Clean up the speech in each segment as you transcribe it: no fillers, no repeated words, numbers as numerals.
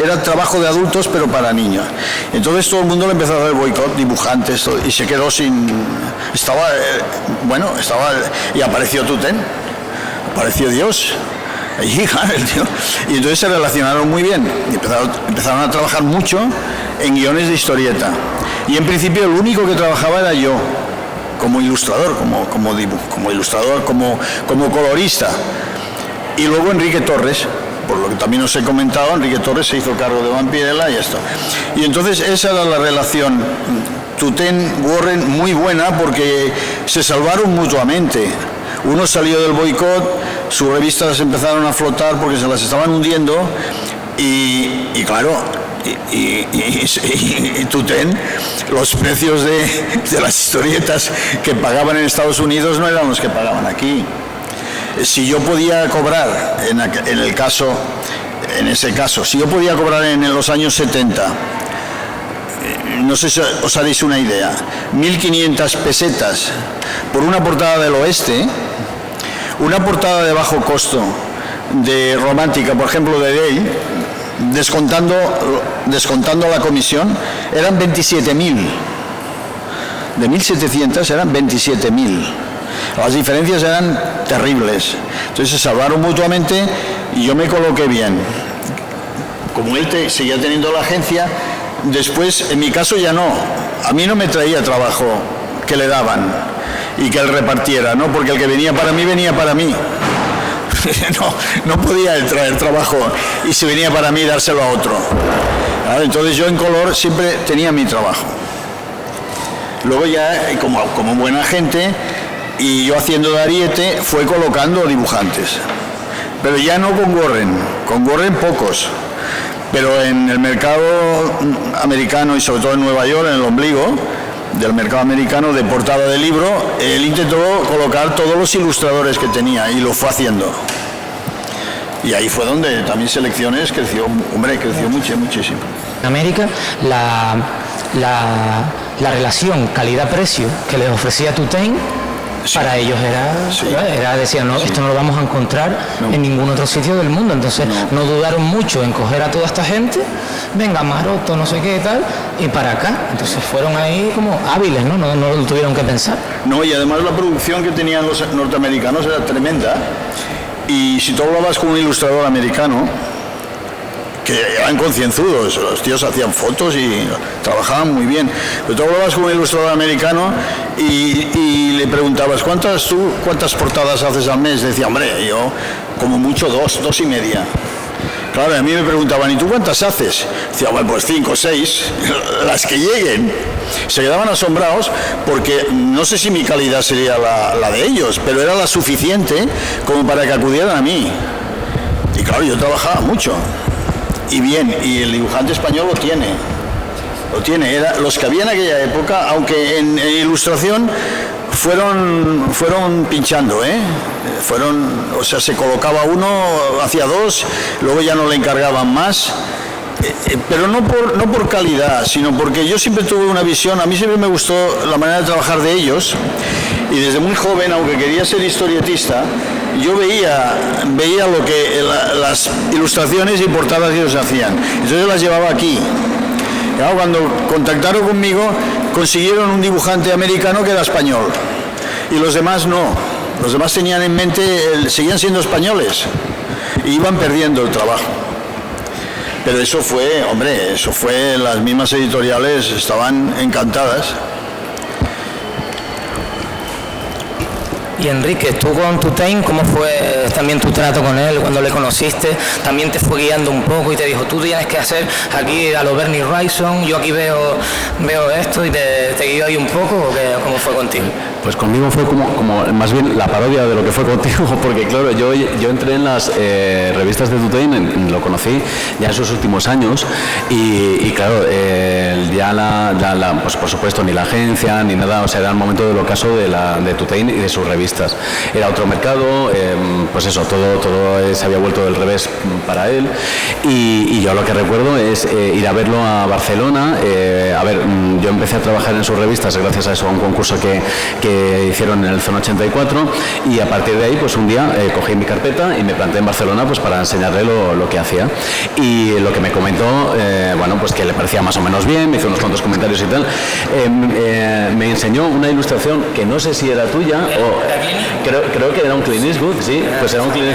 era trabajo de adultos pero para niños. Entonces todo el mundo le empezó a hacer boicot, dibujantes, todo, y se quedó sin... y apareció Tuten, apareció Dios. Y entonces se relacionaron muy bien y empezaron a trabajar mucho en guiones de historieta. Y en principio el único que trabajaba era yo, como ilustrador, como ilustrador, como colorista. Y luego Enrique Torres, por lo que también os he comentado, Enrique Torres se hizo cargo de Vampirella y esto. Y entonces esa era la relación Tuten-Warren muy buena, porque se salvaron mutuamente. Uno salió del boicot, sus revistas empezaron a flotar porque se las estaban hundiendo y claro, y Tuten, los precios de las historietas que pagaban en Estados Unidos no eran los que pagaban aquí. Si yo podía cobrar, en ese caso, si yo podía cobrar en los años 70, no sé si os haréis una idea, 1.500 pesetas por una portada del Oeste, una portada de bajo costo de Romántica, por ejemplo, de Day, descontando la comisión, eran 27.000. De 1.700 eran 27.000. Las diferencias eran terribles. Entonces se salvaron mutuamente y yo me coloqué bien. Como él seguía teniendo la agencia, después, en mi caso ya no. A mí no me traía trabajo que le daban y que él repartiera, ¿no? Porque el que venía para mí, venía para mí. No podía él traer trabajo y si venía para mí, dárselo a otro. ¿Vale? Entonces yo en color siempre tenía mi trabajo. Luego ya, como buena gente, y yo haciendo de ariete, fue colocando dibujantes. Pero ya no con Warren pocos. Pero en el mercado americano y sobre todo en Nueva York, en el ombligo del mercado americano de portada de libro, él intentó colocar todos los ilustradores que tenía y lo fue haciendo. Y ahí fue donde también Selecciones creció muchísimo. En América, la relación calidad-precio que les ofrecía Tuten, sí, para ellos decían, no, esto no lo vamos a encontrar en ningún otro sitio del mundo. Entonces no dudaron mucho en coger a toda esta gente, venga, Maroto, no sé qué y tal, y para acá. Entonces fueron ahí como hábiles, ¿no? No lo tuvieron que pensar. No, y además la producción que tenían los norteamericanos era tremenda. Y si tú hablabas con un ilustrador americano, que eran concienzudos, los tíos hacían fotos y trabajaban muy bien, pero tú hablabas con un ilustrador americano y le preguntabas, ¿cuántas portadas haces al mes? Decía, hombre, yo como mucho dos y media. Claro, a mí me preguntaban, ¿y tú cuántas haces? Decía, bueno, pues 5 o 6, las que lleguen. Se quedaban asombrados porque no sé si mi calidad sería la de ellos, pero era la suficiente como para que acudieran a mí. Y claro, yo trabajaba mucho. Y bien, y el dibujante español lo tiene. Los que había en aquella época, aunque en ilustración fueron pinchando, o sea, se colocaba uno, hacía 2, luego ya no le encargaban más, pero no por calidad, sino porque yo siempre tuve una visión. A mí siempre me gustó la manera de trabajar de ellos, y desde muy joven, aunque quería ser historietista, yo veía lo que las ilustraciones y portadas que ellos hacían, entonces las llevaba aquí. Claro, cuando contactaron conmigo, consiguieron un dibujante americano que era español, y los demás no. Los demás tenían en mente, seguían siendo españoles, y iban perdiendo el trabajo. Pero eso fue, las mismas editoriales estaban encantadas. Y Enrique, tú con Tuten, ¿cómo fue también tu trato con él cuando le conociste? ¿También te fue guiando un poco y te dijo, tú tienes que hacer aquí a lo Bernie Wrightson, yo aquí veo esto y te guío ahí un poco? ¿O cómo fue contigo? Pues conmigo fue como más bien la parodia de lo que fue contigo, porque claro, yo entré en las revistas de Tuten, lo conocí ya en sus últimos años, y claro, pues por supuesto ni la agencia ni nada, o sea, era el momento del ocaso de Tuten y de sus revistas revistas. Era otro mercado, pues eso, todo se había vuelto del revés para él, y yo lo que recuerdo es ir a verlo a Barcelona. Yo empecé a trabajar en sus revistas gracias a eso, a un concurso que hicieron en el Zona 84, y a partir de ahí, pues un día cogí mi carpeta y me planté en Barcelona pues para enseñarle lo que hacía, y lo que me comentó, pues que le parecía más o menos bien, me hizo unos cuantos comentarios y tal. Me enseñó una ilustración que no sé si era tuya o creo que era un Clint Eastwood, sí, pues era un Clint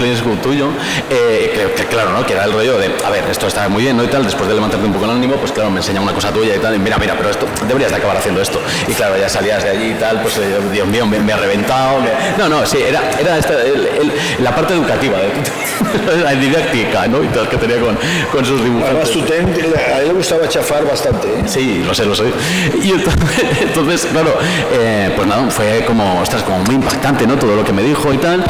Eastwood tuyo, que claro, ¿no? Que era el rollo de, a ver, esto está muy bien, ¿no? Y tal, después de levantarte un poco el ánimo, pues claro, me enseña una cosa tuya y tal, y mira, pero esto, deberías de acabar haciendo esto. Y claro, ya salías de allí y tal, pues Dios mío, me ha reventado. Sí, era esta, la parte educativa, la didáctica, ¿no? Y tal, que tenía con sus dibujos. Además, a él le gustaba chafar bastante, ¿eh? Sí, lo sé. Y entonces claro, pues nada, fue como muy impactante, ¿no? Todo lo que me dijo y tal.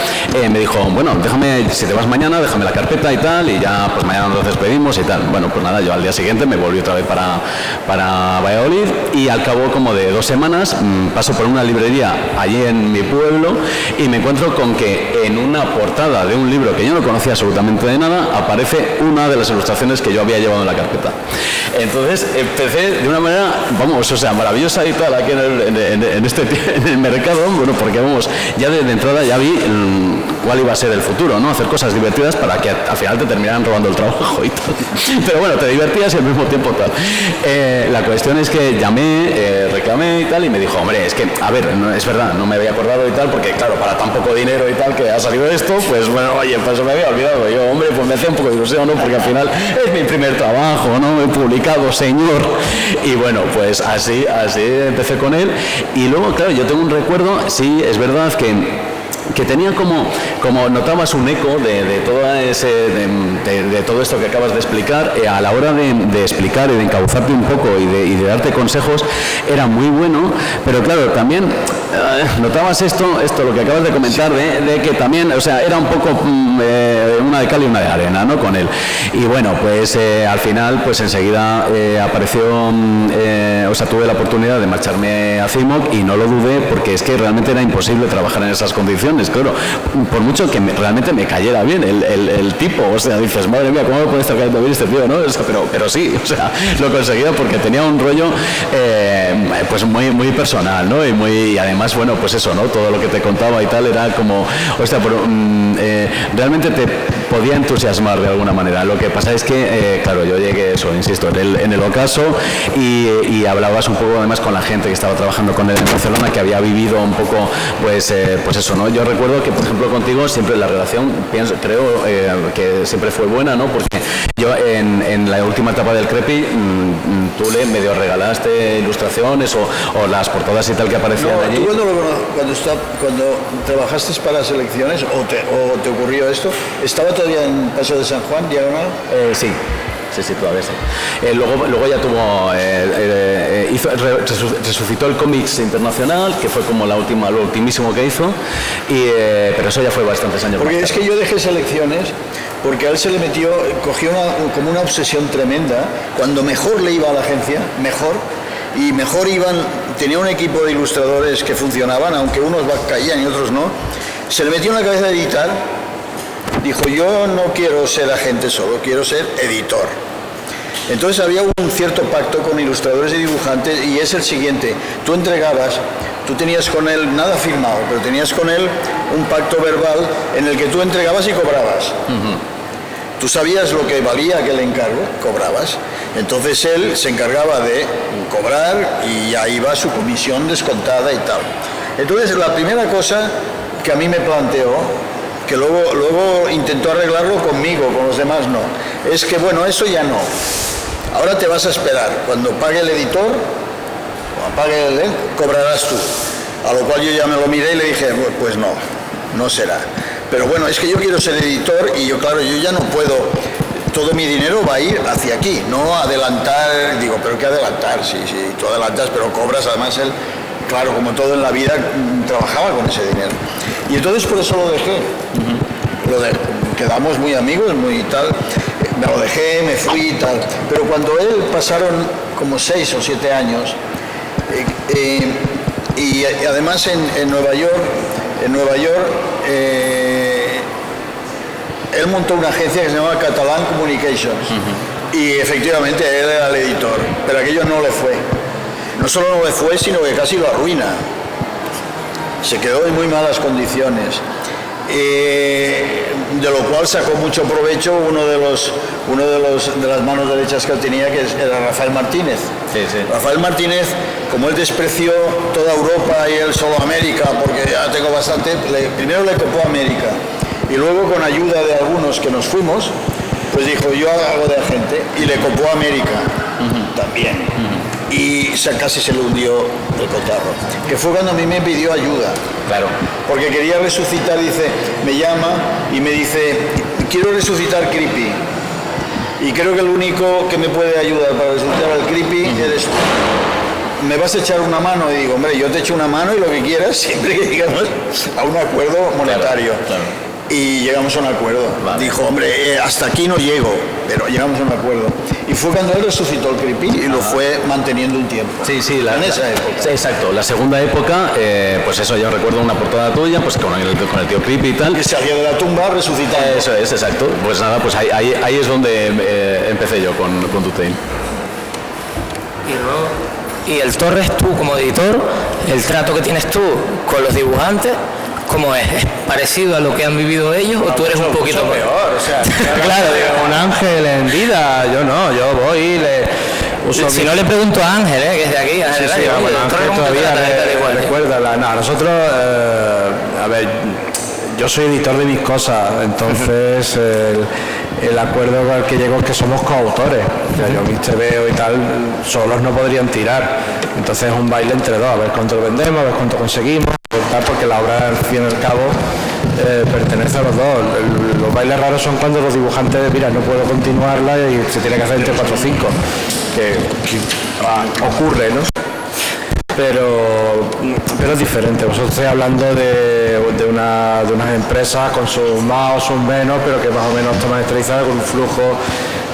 Me dijo, bueno, déjame, si te vas mañana, déjame la carpeta y tal, y ya pues mañana nos despedimos y tal. Bueno, pues nada, yo al día siguiente me volví otra vez para Valladolid, y al cabo como de 2 semanas paso por una librería allí en mi pueblo y me encuentro con que en una portada de un libro que yo no conocía absolutamente de nada aparece una de las ilustraciones que yo había llevado en la carpeta. Entonces empecé de una manera, maravillosa y tal, aquí en el mercado, porque ya desde entrada ya vi cuál iba a ser el futuro, ¿no? Hacer cosas divertidas para que al final te terminaran robando el trabajo y tal. Pero bueno, te divertías y al mismo tiempo tal. La cuestión es que llamé, reclamé y tal, y me dijo, hombre, es que, a ver, no, es verdad, no me había acordado y tal, porque claro, para tan poco dinero y tal que ha salido esto, pues bueno, oye, pues me había olvidado. Yo, hombre, pues me hacía un poco de ilusión, ¿no? Porque al final es mi primer trabajo, ¿no? He publicado, señor. Y bueno, pues así empecé con él. Y luego, claro, yo tengo un recuerdo, sí, es verdad que tenía como notabas un eco de todo esto que acabas de explicar, a la hora de explicar y de encauzarte un poco y de darte consejos, era muy bueno, pero claro, también notabas esto lo que acabas de comentar, de que también, era un poco una de cal y una de arena, ¿no? Con él. Y bueno, pues al final, pues enseguida apareció, tuve la oportunidad de marcharme a CIMOC, y no lo dudé, porque es que realmente era imposible trabajar en esas condiciones, claro, por mucho que realmente me cayera bien el tipo, dices, madre mía, ¿cómo me puede estar cayendo bien este tío, no? Pero sí, lo conseguía porque tenía un rollo pues muy personal, ¿no? Y además, bueno, pues eso, ¿no? Todo lo que te contaba y tal era como, realmente te podía entusiasmar de alguna manera. Lo que pasa es que, claro, yo llegué, insisto, en el ocaso, y hablabas un poco además con la gente que estaba trabajando con él en Barcelona, que había vivido un poco, pues eso, ¿no? Yo recuerdo que, por ejemplo, contigo siempre la relación, creo que siempre fue buena, ¿no? Porque yo en la última etapa del Crepi, tú le medio regalaste ilustraciones o las portadas y tal que aparecían allí. ¿Tú cuando trabajaste para las elecciones o te ocurrió esto, estaba todavía en Paso de San Juan, diagonal? Sí, todavía sí. Luego ya tuvo, resucitó el Cómics Internacional, que fue como lo ultimísimo que hizo, pero eso ya fue bastantes años. Porque es que yo dejé Selecciones porque a él se le cogió como una obsesión tremenda. Cuando mejor le iba a la agencia, mejor iban, tenía un equipo de ilustradores que funcionaban, aunque unos caían y otros no. Se le metió en la cabeza de editar. Dijo, yo no quiero ser agente solo, quiero ser editor. Entonces había un cierto pacto con ilustradores y dibujantes, y es el siguiente: tú tenías con él, nada firmado, pero tenías con él un pacto verbal en el que tú entregabas y cobrabas. Tú sabías lo que valía aquel encargo, cobrabas. Entonces él se encargaba de cobrar y ahí va su comisión descontada y tal. Entonces la primera cosa que a mí me planteó, que luego intentó arreglarlo conmigo, con los demás no, es que bueno, eso ya no. Ahora te vas a esperar. Cuando pague el editor, o pague él, cobrarás tú. A lo cual yo ya me lo miré y le dije, pues no será. Pero bueno, es que yo quiero ser editor y yo ya no puedo, todo mi dinero va a ir hacia aquí, no adelantar. Digo, ¿pero qué adelantar? Sí, tú adelantas, pero cobras. Además él, claro, como todo en la vida, trabajaba con ese dinero. Y entonces por eso lo dejé. Quedamos muy amigos, muy tal. Me lo dejé, me fui y tal. Pero cuando él pasaron como 6 o 7 años, y además en Nueva York en Nueva York, él montó una agencia que se llama Catalan Communications. Y efectivamente él era el editor, pero aquello no le fue. No solo no le fue, sino que casi lo arruina. Se quedó en muy malas condiciones. De lo cual sacó mucho provecho uno de las manos derechas que él tenía, que era Rafael Martínez. Sí, sí. Rafael Martínez, como él despreció toda Europa y él solo América, porque ya tengo bastante, primero le copó América y luego con ayuda de algunos que nos fuimos, pues dijo, yo hago de agente, y le copó América también. Y casi se le hundió el cotarro. Que fue cuando a mí me pidió ayuda. Claro. Porque quería resucitar, dice, me llama y me dice, quiero resucitar Creepy. Y creo que el único que me puede ayudar para resucitar al Creepy eres tú. ¿Me vas a echar una mano? Y digo, hombre, yo te echo una mano y lo que quieras, siempre que llegamos a un acuerdo monetario. Claro. Y llegamos a un acuerdo. Vale. Dijo, hombre, hasta aquí no llego, pero llegamos a un acuerdo. Y fue cuando él resucitó el Creepy y lo fue manteniendo un tiempo. Sí, sí, en esa época. Sí, exacto. La segunda época, pues eso, yo recuerdo una portada tuya, pues con el tío Creepy y tal. Que salía de la tumba resucitando. Eso es, exacto. Pues nada, pues ahí es donde empecé yo con Tutain. Y el Torres, tú como editor, el trato que tienes tú con los dibujantes, ¿cómo es? ¿Es parecido a lo que han vivido ellos o tú eres un poquito peor? O sea, claro, un Ángel en vida, yo no, yo voy y le uso si no le pregunto a Ángel, que es de aquí, Ángel, sí, bueno, Ángel todavía recuerda. No, nosotros, a ver, yo soy editor de mis cosas, entonces el acuerdo al que llego es que somos coautores. O sea, yo mis TVO y tal, solos no podrían tirar. Entonces es un baile entre dos, a ver cuánto lo vendemos, a ver cuánto conseguimos, porque la obra al fin y al cabo pertenece a los dos. Los bailes raros son cuando los dibujantes, mira, no puedo continuarla y se tiene que hacer entre 4 o 5, que ocurre, ¿no? Pero es diferente. Vosotros estáis hablando de unas empresas con sus más o sus menos, pero que más o menos están maestarizadas con un flujo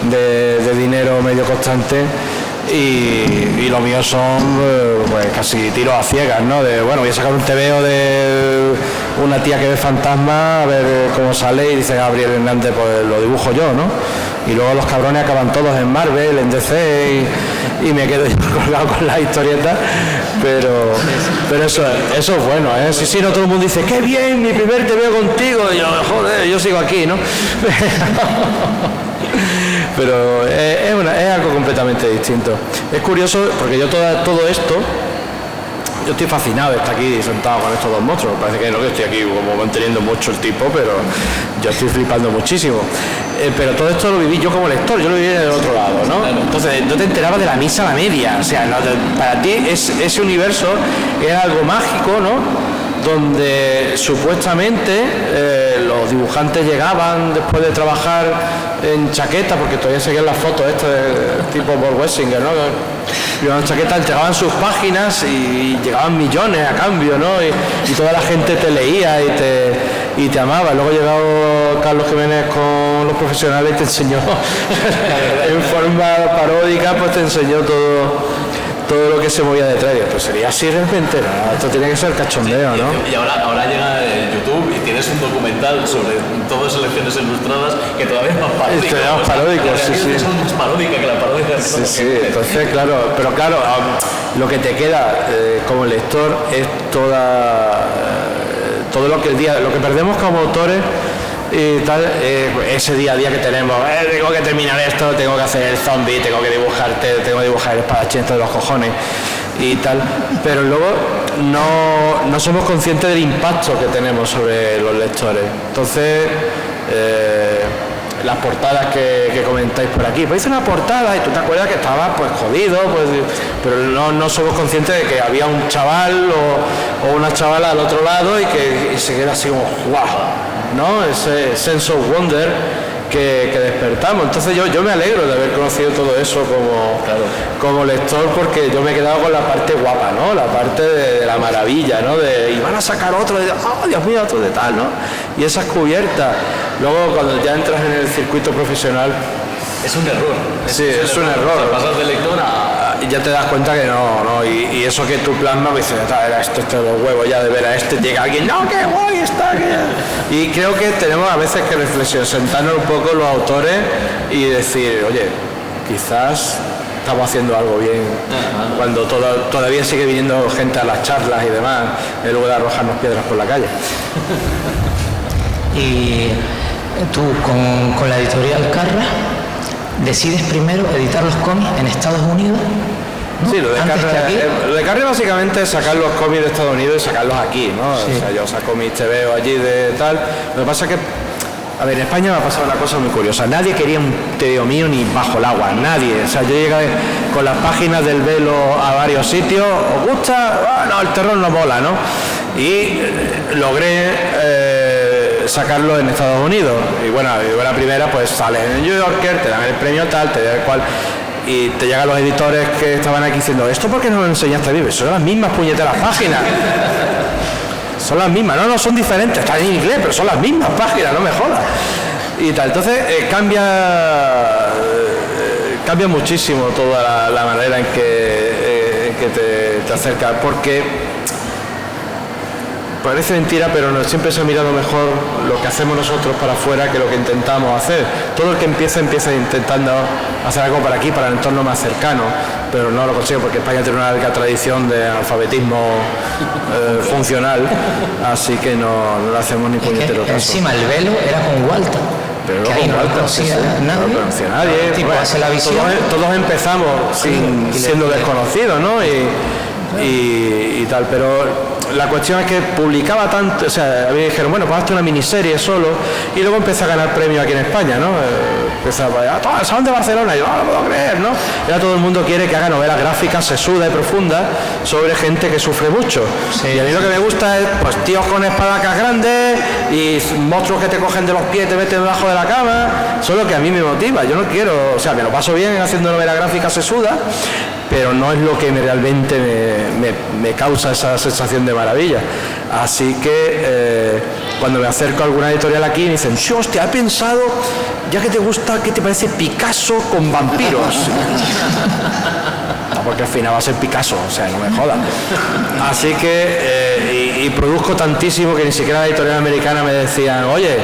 de dinero medio constante. Y lo mío son pues casi tiros a ciegas, ¿no? Bueno, voy a sacar un TVO de una tía que ve fantasma, a ver cómo sale, y dice Gabriel Hernández, pues lo dibujo yo, ¿no? Y luego los cabrones acaban todos en Marvel, en DC, y me quedo yo colgado con las historietas, pero eso es bueno, ¿eh? Sí, no, todo el mundo dice, qué bien, mi primer TVO contigo, y yo, joder, yo sigo aquí, ¿no? Pero es algo completamente distinto. Es curioso porque yo todo esto, yo estoy fascinado de estar aquí sentado con estos dos monstruos. Parece que no, que estoy aquí como manteniendo mucho el tipo, pero yo estoy flipando muchísimo. Pero todo esto lo viví yo como lector, yo lo viví del otro lado, ¿no? Entonces no te enterabas de la misa a la media, o sea, no, para ti ese universo es algo mágico, ¿no? Donde supuestamente los dibujantes llegaban después de trabajar en chaqueta, porque todavía seguían las fotos del tipo Paul Wessinger, ¿no? Llevaban chaquetas, llegaban sus páginas y llegaban millones a cambio, ¿no? Y toda la gente te leía y te amaba. Luego llegó Carlos Jiménez con los profesionales y te enseñó en forma paródica, pues te enseñó todo lo que se movía detrás. Pues sería así realmente, ¿no? Esto tiene que ser cachondeo, ¿no? Y ahora llega YouTube y tienes un documental sobre todas las elecciones ilustradas que todavía es más paródico. Todavía más paródico, sí. Es más paródica que la parodia. Sí, entonces claro, pero claro, lo que te queda como lector es todo lo que perdemos como autores y tal, ese día a día que tenemos, tengo que terminar esto, tengo que hacer el zombie, tengo que dibujar el espadachín de los cojones y tal, pero luego no somos conscientes del impacto que tenemos sobre los lectores. Entonces las portadas que comentáis por aquí, pues hice una portada y tú te acuerdas que estabas pues jodido, pues, pero no somos conscientes de que había un chaval o una chavala al otro lado y se queda así como ¡guau! ¿No? Ese sense of wonder que despertamos. Entonces yo me alegro de haber conocido todo eso como lector, porque yo me he quedado con la parte guapa, ¿no? La parte de la maravilla, ¿no? Y van a sacar otro, ¡oh, Dios mío, otro de tal!, ¿no? Y esas cubiertas. Luego cuando ya entras en el circuito profesional, es un error. Sí, es un error. O sea, pasar de lector a ya te das cuenta que no, y eso que tú plasmas, dices, era esto de los huevos ya de ver a este, llega alguien, no, qué guay está, y creo que tenemos a veces que reflexionar, sentarnos un poco los autores y decir, oye, quizás estamos haciendo algo bien, cuando todavía sigue viniendo gente a las charlas y demás, en lugar de arrojarnos piedras por la calle. Y tú, con la editorial Carra, decides primero editar los cómics en Estados Unidos, ¿no? Sí, lo de Carra básicamente es sacar los cómics de Estados Unidos y sacarlos aquí, ¿no? Sí. O sea, yo saco mis TVO allí de tal. Lo que pasa es que, a ver, en España me ha pasado una cosa muy curiosa. Nadie quería un TVO mío ni bajo el agua, nadie. O sea, yo llegué con las páginas del Velo a varios sitios. ¿Os gusta? No, el terror no mola, ¿no? Y logré sacarlo en Estados Unidos. Y bueno, la primera, pues sales en el New Yorker, te dan el premio tal, te dan el cual. Y te llegan los editores que estaban aquí diciendo, ¿esto por qué no lo enseñaste a vivir? Son las mismas puñeteras páginas. Son las mismas, no son diferentes, están en inglés, pero son las mismas páginas, no me jodas. Y tal, entonces cambia muchísimo toda la manera en que te acercas, porque parece mentira, pero siempre se ha mirado mejor lo que hacemos nosotros para afuera que lo que intentamos hacer. Todo el que empieza intentando hacer algo para aquí, para el entorno más cercano, pero no lo consigo porque España tiene una larga tradición de alfabetismo funcional, así que no lo hacemos ni puñetero caso. Encima el Velo era con Walter. Pero no con Walter, no lo conocía nadie. Tipo, hace la visión. Todos empezamos siendo desconocidos, ¿no? Y tal, pero la cuestión es que publicaba tanto, o sea, a mí dijeron, bueno, pues hazte una miniserie solo, y luego empecé a ganar premios aquí en España, ¿no? Empezaba a el Salón de Barcelona, y yo no lo puedo creer, ¿no? Ya todo el mundo quiere que haga novelas gráficas sesudas y profundas sobre gente que sufre mucho. Sí, y a mí lo que me gusta es, pues, tíos con espadacas grandes y monstruos que te cogen de los pies y te meten debajo de la cama. Eso es lo que a mí me motiva. Yo no quiero, o sea, me lo paso bien haciendo novelas gráficas sesudas, pero no es lo que realmente me causa esa sensación de maravilla. Así que cuando me acerco a alguna editorial aquí me dicen, sí, hostia, he pensado, ya que te gusta, ¿qué te parece Picasso con vampiros? No, porque al final va a ser Picasso, o sea, no me jodas. Así que, y produzco tantísimo que ni siquiera la editorial americana me decían, oye,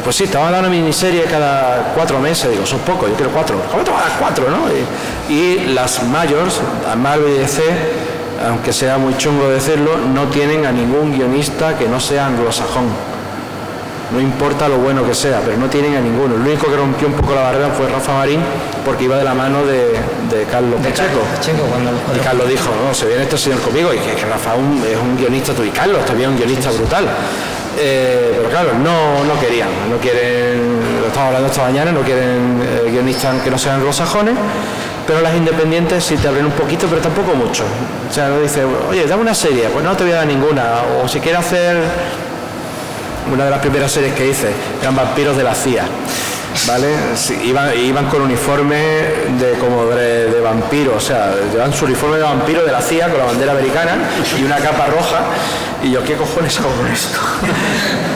pues sí, te van a dar una miniserie cada 4 meses. Digo, son pocos, yo quiero 4. ¿Cómo te van a dar 4, no? Y las majors, Marvel y DC, aunque sea muy chungo decirlo, no tienen a ningún guionista que no sea anglosajón. No importa lo bueno que sea, pero no tienen a ninguno. El único que rompió un poco la barrera fue Rafa Marín, porque iba de la mano de Carlos Pacheco. Y Carlos dijo, no, se viene este señor conmigo, y que Rafa es un guionista, tú y Carlos también un guionista brutal. Pero claro, no quieren, lo estamos hablando esta mañana, no quieren guionistas que no sean anglosajones, pero las independientes sí te abren un poquito, pero tampoco mucho. O sea, no dice, oye, dame una serie, pues no te voy a dar ninguna, o si quieres hacer una de las primeras series que hice, eran vampiros de la CIA, ¿vale? Sí, iban con uniforme de vampiro, o sea, llevan su uniforme de vampiro de la CIA con la bandera americana y una capa roja. Y yo, ¿qué cojones hago con esto?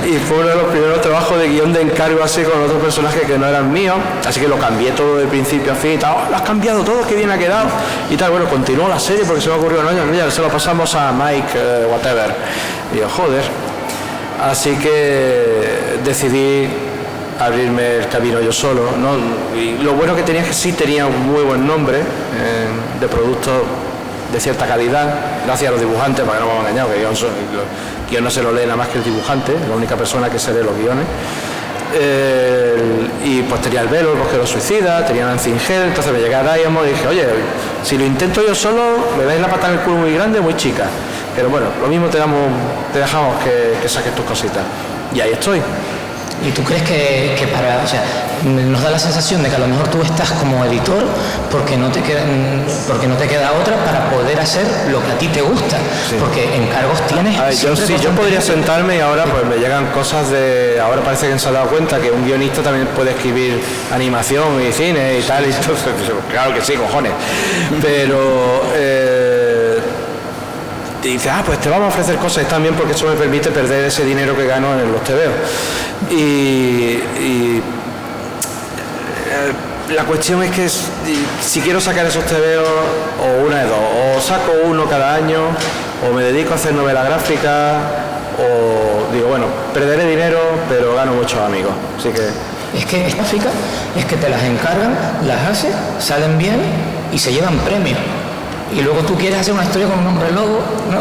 Y fue uno de los primeros trabajos de guión de encargo así con otros personajes que no eran míos, así que lo cambié todo de principio a fin y tal. Oh, lo has cambiado todo, qué bien ha quedado y tal. Bueno, continuó la serie porque se me ocurrió, no, ya se lo pasamos a Mike whatever. Y yo, joder. Así que decidí abrirme el camino yo solo, ¿no? Y lo bueno que tenía es que sí tenía un muy buen nombre de producto de cierta calidad, gracias a los dibujantes, para que no me han engañado, que el guión no se lo lee nada más que el dibujante, la única persona que se lee los guiones. Y pues tenía el Velo, el Bosque de los Suicidas, tenía Nancy Hell, entonces me llegué a Diamond y dije, oye, si lo intento yo solo, me dais la pata en el culo muy grande, muy chica. Pero bueno, lo mismo te dejamos que saques tus cositas. Y ahí estoy. ¿Y tú crees que para, o sea, nos da la sensación de que a lo mejor tú estás como editor porque no te queda otra para poder hacer lo que a ti te gusta? Sí. Porque encargos tienes. Yo podría sentarme y ahora pues me llegan cosas de, ahora parece que se han dado cuenta que un guionista también puede escribir animación y cine y tal, y entonces, claro que sí, cojones. Pero y dice, pues te vamos a ofrecer cosas también porque eso me permite perder ese dinero que gano en los TVO. la cuestión es que si quiero sacar esos TVOs, o una de dos, o saco uno cada año, o me dedico a hacer novela gráfica, o digo, bueno, perderé dinero, pero gano muchos amigos. Así que... Es que esta gráfica es que te las encargan, las haces, salen bien y se llevan premios. Y luego tú quieres hacer una historia con un hombre lobo, ¿no?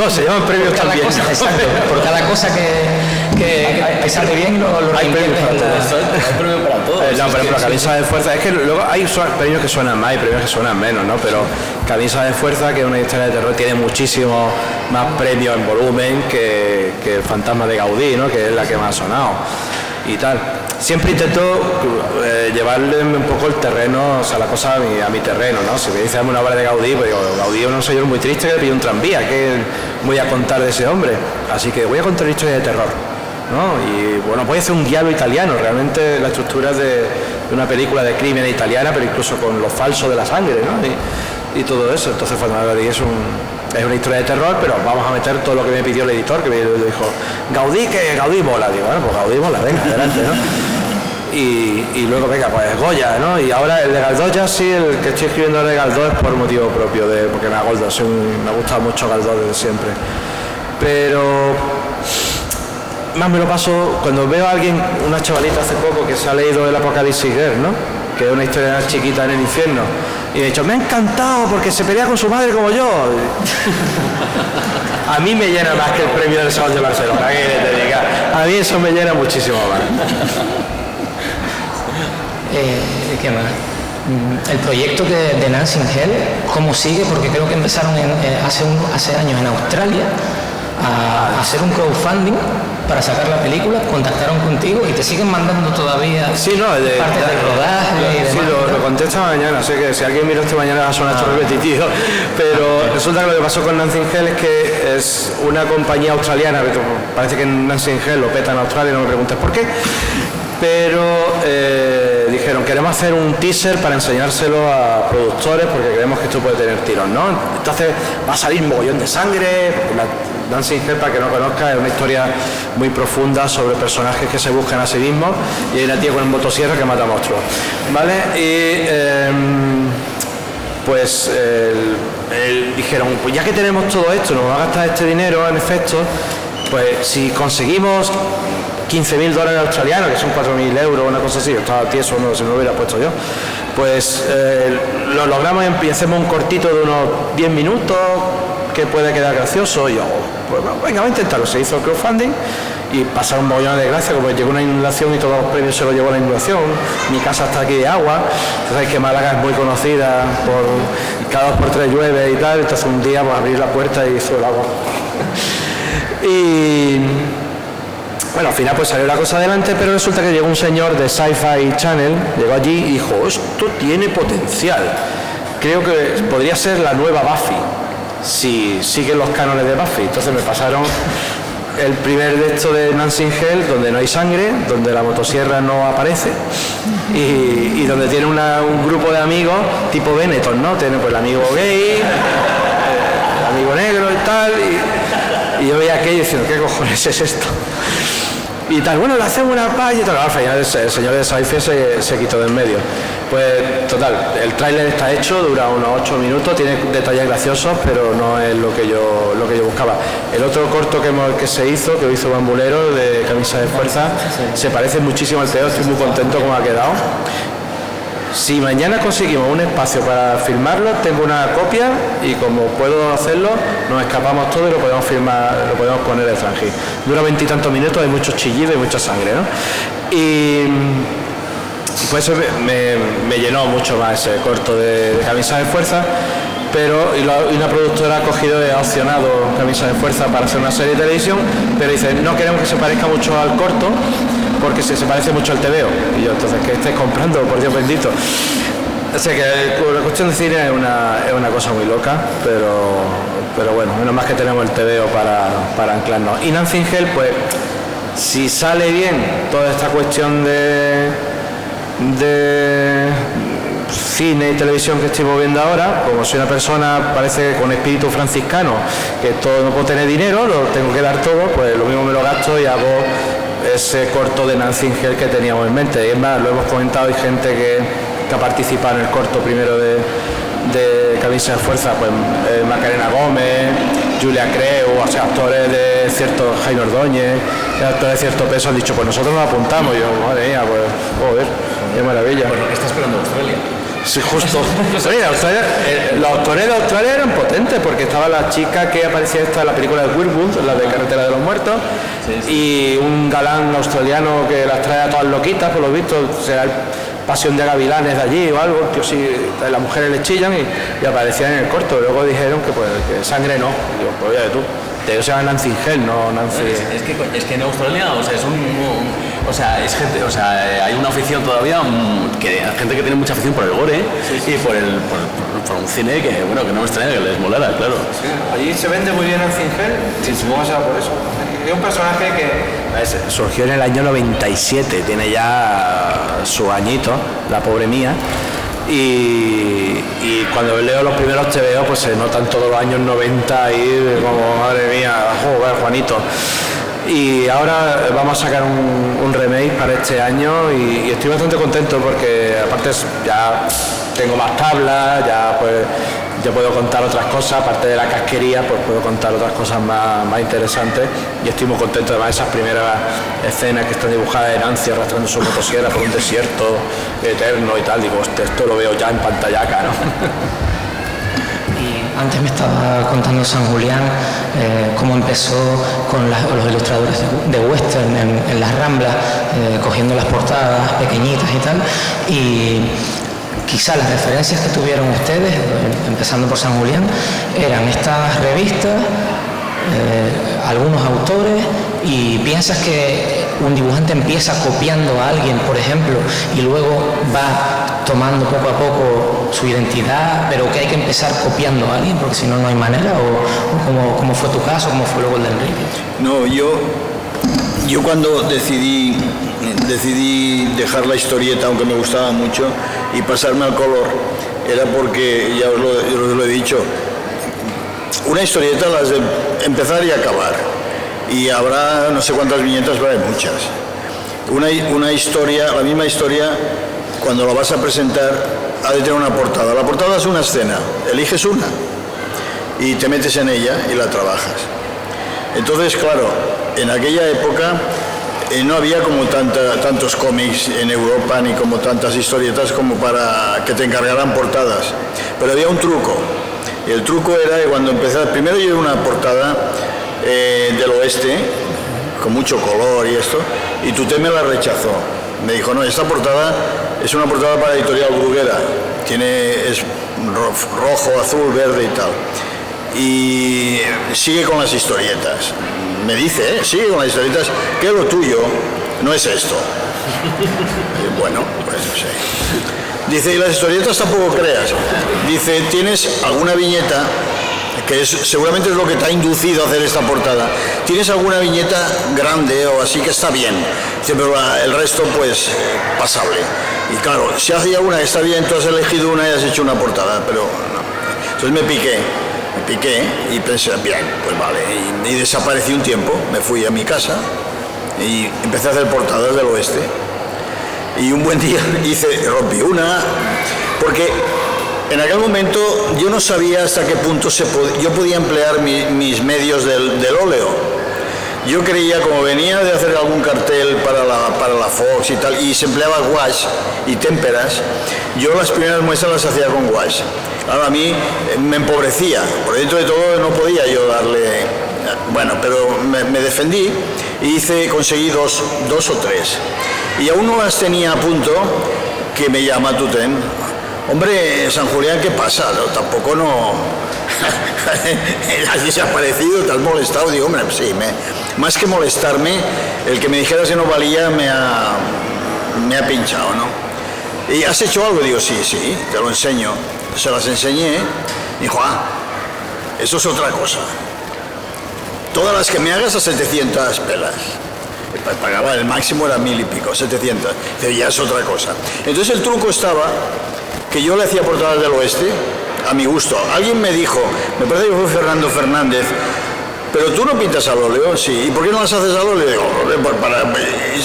No, se llaman premios también. Cosa, exacto, por cada cosa que sale bien lo hay premios para todo. Hay premios para todo. No, por ejemplo, camisa de fuerza, es que luego hay premios que suenan más y premios que suenan menos, ¿no? Pero camisa de fuerza, que es una historia de terror, tiene muchísimos más premios en volumen que el fantasma de Gaudí, ¿no? Que es la que más ha sonado y tal. Siempre intento llevarle un poco el terreno, o sea, la cosa a mi terreno, ¿no? Si me dice una obra de Gaudí, pues digo, Gaudí es un señor muy triste que le pidió un tranvía, ¿qué voy a contar de ese hombre? Así que voy a contar una historia de terror, ¿no? Y bueno, voy a hacer un diálogo italiano, realmente la estructura es de una película de crimen italiana, pero incluso con lo falso de la sangre, ¿no? Y todo eso. Entonces, Fantasma de Gaudí es una historia de terror, pero vamos a meter todo lo que me pidió el editor, que me dijo, Gaudí, que Gaudí mola. Digo, bueno, pues Gaudí mola, venga, adelante, ¿no? Y luego, venga, pues Goya, ¿no? Y ahora el de Galdós, ya sí, el que estoy escribiendo de Galdós es por motivo propio, porque me ha gustado mucho Galdós desde siempre. Pero más me lo paso cuando veo a alguien, una chavalita hace poco que se ha leído el Apocalipsis Girl, ¿no? Que es una historia chiquita en el infierno. Y he dicho, me ha encantado porque se pelea con su madre como yo. A mí me llena más que el premio del Salón de Barcelona, que te diga. A mí eso me llena muchísimo más. ¿Qué más? El proyecto de Nancy Hell, ¿cómo sigue? Porque creo que empezaron hace años en Australia a hacer un crowdfunding para sacar la película, contactaron contigo y te siguen mandando todavía partes del rodaje y demás. Sí, lo contesto mañana, sé que si alguien mira esto mañana va a sonar esto repetitivo, pero resulta que lo que pasó con Nancy Hell es que es una compañía australiana, que parece que Nancy Hell lo peta en Australia, no me preguntes por qué, pero dijeron, queremos hacer un teaser para enseñárselo a productores porque creemos que esto puede tener tirón, ¿no? Entonces va a salir mogollón de sangre. Nancy Hell, para que no conozca, es una historia muy profunda sobre personajes que se buscan a sí mismos y hay una tía con un motosierra que mata monstruos, ¿vale? Y pues dijeron, pues ya que tenemos todo esto, nos va a gastar este dinero en efectos, pues si conseguimos $15,000 australianos, que son 4.000 euros, una cosa así, estaba tieso, no se me lo hubiera puesto yo, pues lo logramos y hacemos un cortito de unos 10 minutos que puede quedar gracioso. Y yo, pues venga, voy a intentarlo. Se hizo el crowdfunding y pasaron un mogollón de desgracia, como llegó una inundación y todos los premios se los llevó la inundación. Mi casa está aquí de agua, sabéis que Málaga es muy conocida por cada 2 por 3 llueve y tal, entonces un día pues abrí la puerta y hizo el agua. Y bueno, al final pues salió la cosa adelante, pero resulta que llegó un señor de Sci-Fi Channel, llegó allí y dijo, esto tiene potencial, creo que podría ser la nueva Buffy, si siguen los cánones de Buffy. Entonces me pasaron el primer de esto de Nancy Hell, donde no hay sangre, donde la motosierra no aparece y donde tiene un grupo de amigos tipo Benetton, ¿no? Tiene pues el amigo gay, el amigo negro y tal, y yo veía aquello diciendo, ¿qué cojones es esto? Y tal, bueno, le hacemos una paz y tal. Al final el señor de Sci-Fi se quitó de en medio. Pues total, el tráiler está hecho, dura unos 8 minutos, tiene detalles graciosos, pero no es lo que yo buscaba. El otro corto que se hizo, que lo hizo Bambulero, de Camisa de Fuerza, se parece muchísimo al TVO, estoy muy contento como ha quedado. Si mañana conseguimos un espacio para filmarlo, tengo una copia y como puedo hacerlo, nos escapamos todo y lo podemos filmar, lo podemos poner en Franji. Dura 20 y tantos minutos, hay mucho chillido y mucha sangre, ¿no? Y pues eso me llenó mucho más ese corto de Camisa de Fuerza, pero y una productora ha cogido y ha opcionado Camisa de Fuerza para hacer una serie de televisión, pero dice, no queremos que se parezca mucho al corto, porque se parece mucho al TVO. Y yo, entonces, ¿qué estés comprando? Por Dios bendito. O sea que la cuestión de cine es una cosa muy loca, pero bueno, menos más que tenemos el TVO para anclarnos. Y Nancy Hell, pues, si sale bien toda esta cuestión de cine y televisión que estoy viendo ahora, como soy una persona, parece con espíritu franciscano, que todo no puedo tener dinero, lo tengo que dar todo, pues lo mismo me lo gasto y hago ese corto de Nancy Ingel que teníamos en mente. Y es más, lo hemos comentado, hay gente que ha participado en el corto primero de Camisa de Fuerza, pues Macarena Gómez, Julia Creu, o sea, actores de cierto, Jaime Ordóñez, actores de cierto peso han dicho, pues nosotros nos apuntamos. Y yo, madre mía, pues joder, qué maravilla. Bueno, ¿qué está esperando Australia? Sí, justo. Oye, los actores de Australia eran potentes porque estaba la chica que aparecía en la película de Werewolf, la de Carretera de los Muertos, y un galán australiano que las trae a todas loquitas, por lo visto, será el Pasión de Gavilanes de allí o algo, que sí, las mujeres le chillan y aparecían en el corto. Luego dijeron que, pues, que sangre no. Y digo, pues oye, tú, te se llama Nancy Ingel, no Nancy. Es que en Australia, o sea, o sea, es gente, o sea, hay una afición todavía, gente que tiene mucha afición por el gore y por un cine que, bueno, que no me extraña que les molara, claro. Sí, allí se vende muy bien Nancy Ingel, sí, supongo que será por eso. Es un personaje que surgió en el año 97, tiene ya su añito, la pobre mía. Y cuando leo los primeros TVO, pues se notan todos los años 90 y como, madre mía, joder, Juanito. Y ahora vamos a sacar un remake para este año y estoy bastante contento porque aparte ya tengo más tablas, ya puedo contar otras cosas, aparte de la casquería, pues puedo contar otras cosas más interesantes y estoy muy contento. Además, esas primeras escenas que están dibujadas de Nancy arrastrando su motosierra por un desierto eterno y tal, digo, esto lo veo ya en pantallaca, ¿no? Y antes me estaba contando San Julián cómo empezó con los ilustradores de western en las Ramblas, cogiendo las portadas pequeñitas y tal, y quizá las referencias que tuvieron ustedes, empezando por San Julián, eran estas revistas, algunos autores, y piensas que un dibujante empieza copiando a alguien, por ejemplo, y luego va tomando poco a poco su identidad, pero que hay que empezar copiando a alguien, porque si no, no hay manera, o cómo fue tu caso, cómo fue luego el de Enrique. No, yo cuando decidí dejar la historieta, aunque me gustaba mucho, y pasarme al color, era porque, ya os lo he dicho, una historieta la has de empezar y acabar, y habrá no sé cuántas viñetas, pero hay muchas. Una historia, la misma historia, cuando la vas a presentar, ha de tener una portada. La portada es una escena, eliges una y te metes en ella y la trabajas. Entonces, claro, en aquella época no había como tantos cómics en Europa, ni como tantas historietas como para que te encargaran portadas. Pero había un truco. Y el truco era que cuando empezaba, primero llevé una portada del oeste, con mucho color y esto, y Tuté me la rechazó. Me dijo, no, esta portada es una portada para Editorial Bruguera. Es rojo, azul, verde y tal. Y sigue con las historietas. Me dice, sigue con las historietas, que lo tuyo no es esto. Y bueno, pues no sé. Dice, y las historietas tampoco creas. Dice, ¿tienes alguna viñeta, que seguramente es lo que te ha inducido a hacer esta portada? ¿Tienes alguna viñeta grande o así que está bien? Dice, pero el resto pues pasable. Y claro, si hace alguna que está bien, tú has elegido una y has hecho una portada, pero no. Entonces me piqué y pensé, bien, pues vale, y desaparecí un tiempo, me fui a mi casa y empecé a hacer portadas del oeste. Y un buen día rompí una, porque en aquel momento yo no sabía hasta qué punto yo podía emplear mis medios del óleo. Yo creía, como venía de hacer algún cartel para la Fox y tal, y se empleaba wash y témperas, yo las primeras muestras las hacía con wash. Ahora a mí me empobrecía, por dentro de todo no podía yo darle... Bueno, pero me defendí y conseguí dos o tres. Y aún no las tenía a punto que me llama Tutén. Hombre, San Julián, ¿qué pasa? No, tampoco no... has desaparecido, te has molestado. Digo, hombre, sí, más que molestarme, el que me dijera que no valía me ha pinchado, ¿no? ¿Y has hecho algo? Digo, sí, te lo enseño. Se las enseñé. Dijo, eso es otra cosa. Todas las que me hagas a 700 pelas. Pagaba, el máximo era 1000 y pico, 700. Dice, ya es otra cosa. Entonces el truco estaba que yo le hacía portadas del oeste a mi gusto. Alguien me dijo, me parece que fue Fernando Fernández, pero tú no pintas al óleo, sí. ¿Y por qué no las haces al óleo? Digo,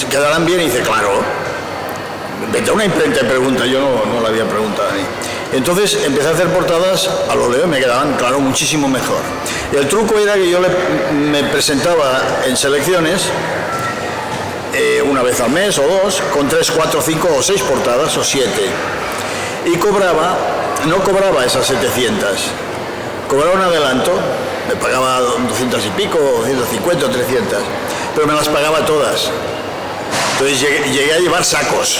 quedarán bien. Y dice, claro. Vete a una imprenta y pregunta, yo no la había preguntado ni. Entonces empecé a hacer portadas al óleo y me quedaban, claro, muchísimo mejor. Y el truco era que yo me presentaba en selecciones una vez al mes o dos, con 3, 4, 5 o 6 portadas o 7. Y no cobraba esas 700, cobraba un adelanto, me pagaba 200 y pico, 250 o 300, pero me las pagaba todas. Entonces llegué a llevar sacos.